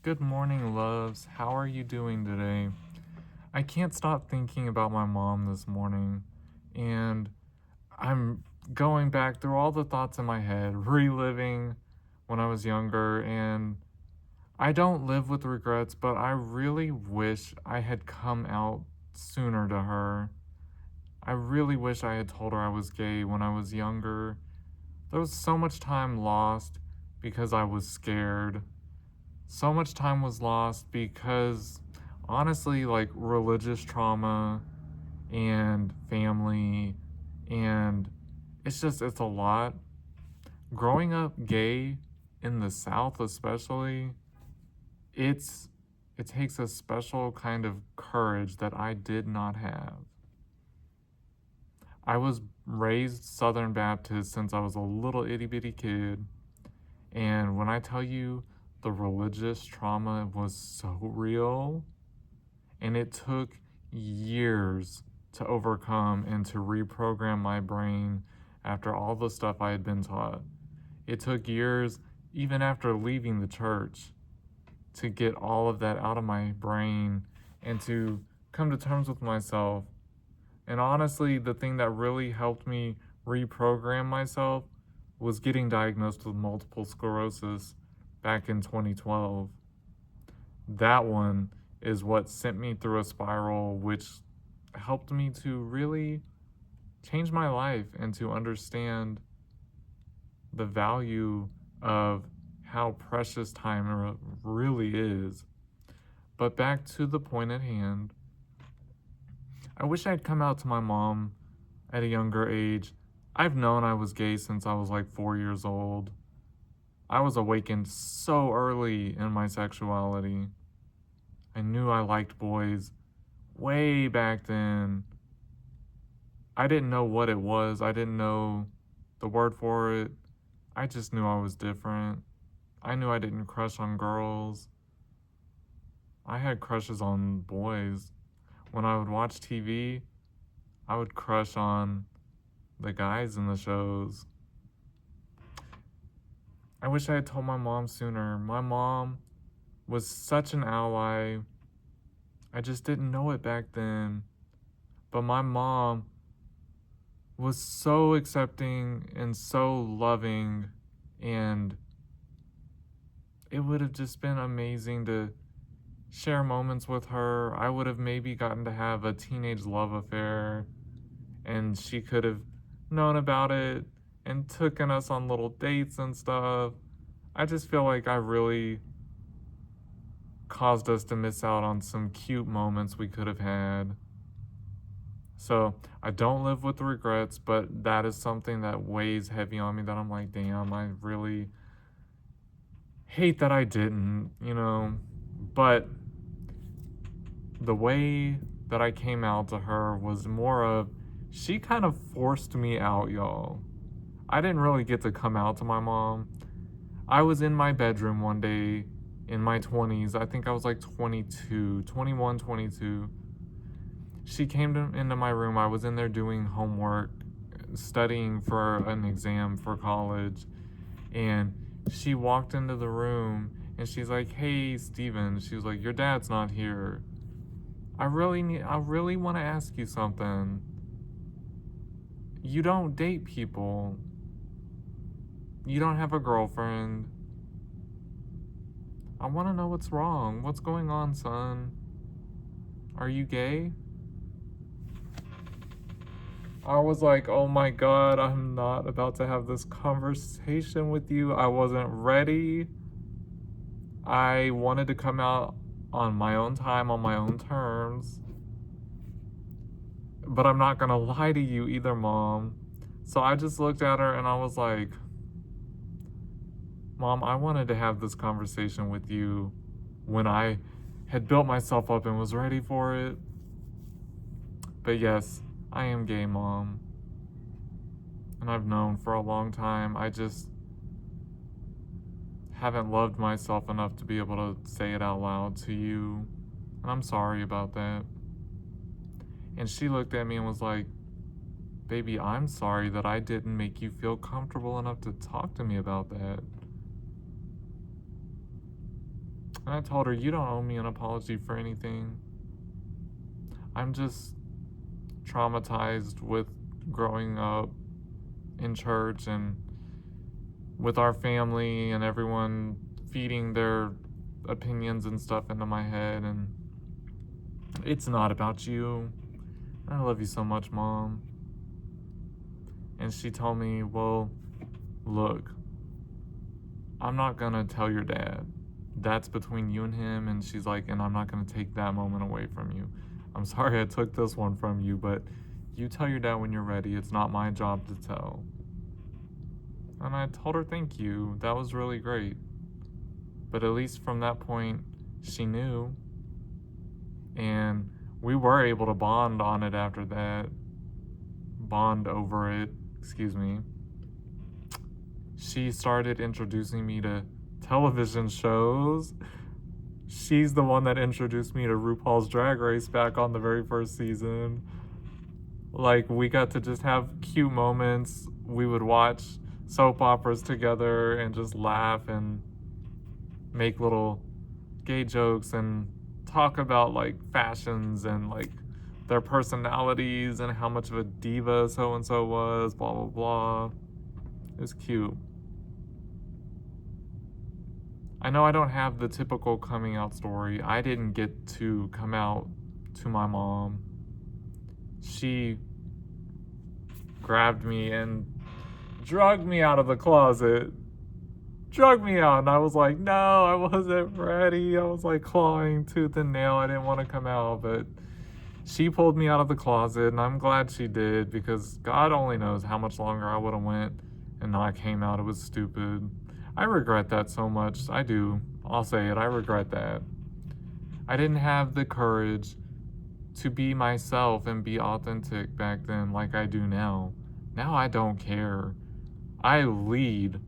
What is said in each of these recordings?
Good morning, loves. How are you doing today? I can't stop thinking about my mom this morning, and I'm going back through all the thoughts in my head, reliving when I was younger, and I don't live with regrets, but I really wish I had come out sooner to her. I really wish I had told her I was gay when I was younger. There was so much time lost because I was scared. So much time was lost because honestly, like religious trauma and family, and it's a lot. Growing up gay in the South, especially, it's it takes a special kind of courage that I did not have. I was raised Southern Baptist since I was a little itty bitty kid, and when I tell you the religious trauma was so real, and it took years to overcome and to reprogram my brain after all the stuff I had been taught. It took years, even after leaving the church, to get all of that out of my brain and to come to terms with myself. And honestly, the thing that really helped me reprogram myself was getting diagnosed with multiple sclerosis back in 2012. That one is what sent me through a spiral, which helped me to really change my life and to understand the value of how precious time really is. But back to the point at hand, I wish I'd come out to my mom at a younger age. I've known I was gay since I was like 4 years old. I was awakened so early in my sexuality. I knew I liked boys way back then. I didn't know what it was, I didn't know the word for it. I just knew I was different. I knew I didn't crush on girls. I had crushes on boys. When I would watch TV, I would crush on the guys in the shows. I wish I had told my mom sooner. My mom was such an ally. I just didn't know it back then. But my mom was so accepting and so loving, and it would have just been amazing to share moments with her. I would have maybe gotten to have a teenage love affair, and she could have known about it and taken us on little dates and stuff. I just feel like I really caused us to miss out on some cute moments we could have had. So I don't live with regrets, but that is something that weighs heavy on me, that I'm like, damn, I really hate that I didn't. But the way that I came out to her was more of, she kind of forced me out, y'all. I didn't really get to come out to my mom. I was in my bedroom one day in my 20s. I think I was like 22, 21, 22. She came into my room. I was in there doing homework, studying for an exam for college. And she walked into the room and she's like, "Hey, Steven." She was like, "Your dad's not here. I really want to ask you something. You don't date people. You don't have a girlfriend. I want to know what's wrong. What's going on, son? Are you gay?" I was like, oh my God, I'm not about to have this conversation with you. I wasn't ready. I wanted to come out on my own time, on my own terms. But I'm not gonna lie to you either, Mom. So I just looked at her and I was like, Mom, I wanted to have this conversation with you when I had built myself up and was ready for it. But yes, I am gay, Mom. And I've known for a long time. I just haven't loved myself enough to be able to say it out loud to you. And I'm sorry about that. And she looked at me and was like, baby, I'm sorry that I didn't make you feel comfortable enough to talk to me about that. And I told her, you don't owe me an apology for anything. I'm just traumatized with growing up in church and with our family and everyone feeding their opinions and stuff into my head, and it's not about you. I love you so much, Mom. And she told me, well, look, I'm not gonna tell your dad. That's between you and him. And she's like, and I'm not gonna take that moment away from you. I'm sorry I took this one from you, but you tell your dad when you're ready. It's not my job to tell. And I told her, thank you. That was really great. But at least from that point, she knew. And we were able to bond on it after that. Bond over it, excuse me. She started introducing me to television shows. She's the one that introduced me to RuPaul's Drag Race back on the very first season. Like, we got to just have cute moments. We would watch soap operas together and just laugh and make little gay jokes and talk about like fashions and like their personalities and how much of a diva so and so was, blah blah blah. It was cute. I know I don't have the typical coming out story. I didn't get to come out to my mom. She grabbed me and dragged me out of the closet. Drug me out, and I was like, no, I wasn't ready. I was like clawing tooth and nail. I didn't want to come out, but she pulled me out of the closet, and I'm glad she did, because God only knows how much longer I would have went and not came out. It was stupid. I regret that so much. I do. I'll say it. I regret that. I didn't have the courage to be myself and be authentic back then like I do now. Now I don't care. I lead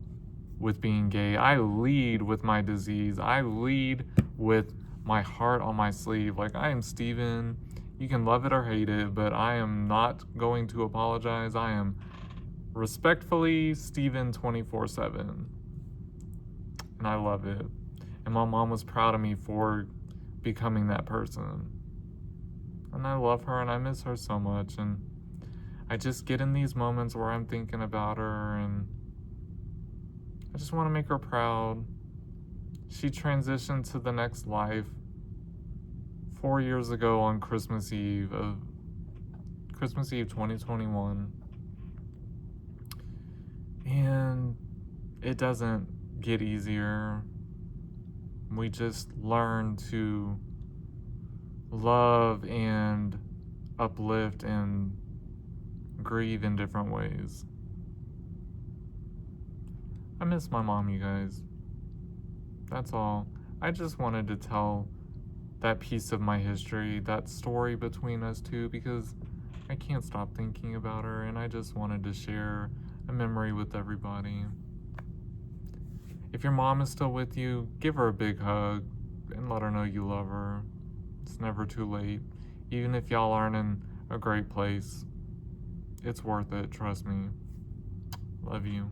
with being gay. I lead with my disease. I lead with my heart on my sleeve. Like, I am Steven. You can love it or hate it, but I am not going to apologize. I am respectfully Steven 24/7. And I love it. And my mom was proud of me for becoming that person. And I love her and I miss her so much. And I just get in these moments where I'm thinking about her and I just want to make her proud. She transitioned to the next life 4 years ago on Christmas Eve 2021. And it doesn't get easier. We just learn to love and uplift and grieve in different ways. I miss my mom, you guys. That's all. I just wanted to tell that piece of my history, that story between us two, because I can't stop thinking about her, and I just wanted to share a memory with everybody. If your mom is still with you, give her a big hug and let her know you love her. It's never too late. Even if y'all aren't in a great place, it's worth it, trust me. Love you.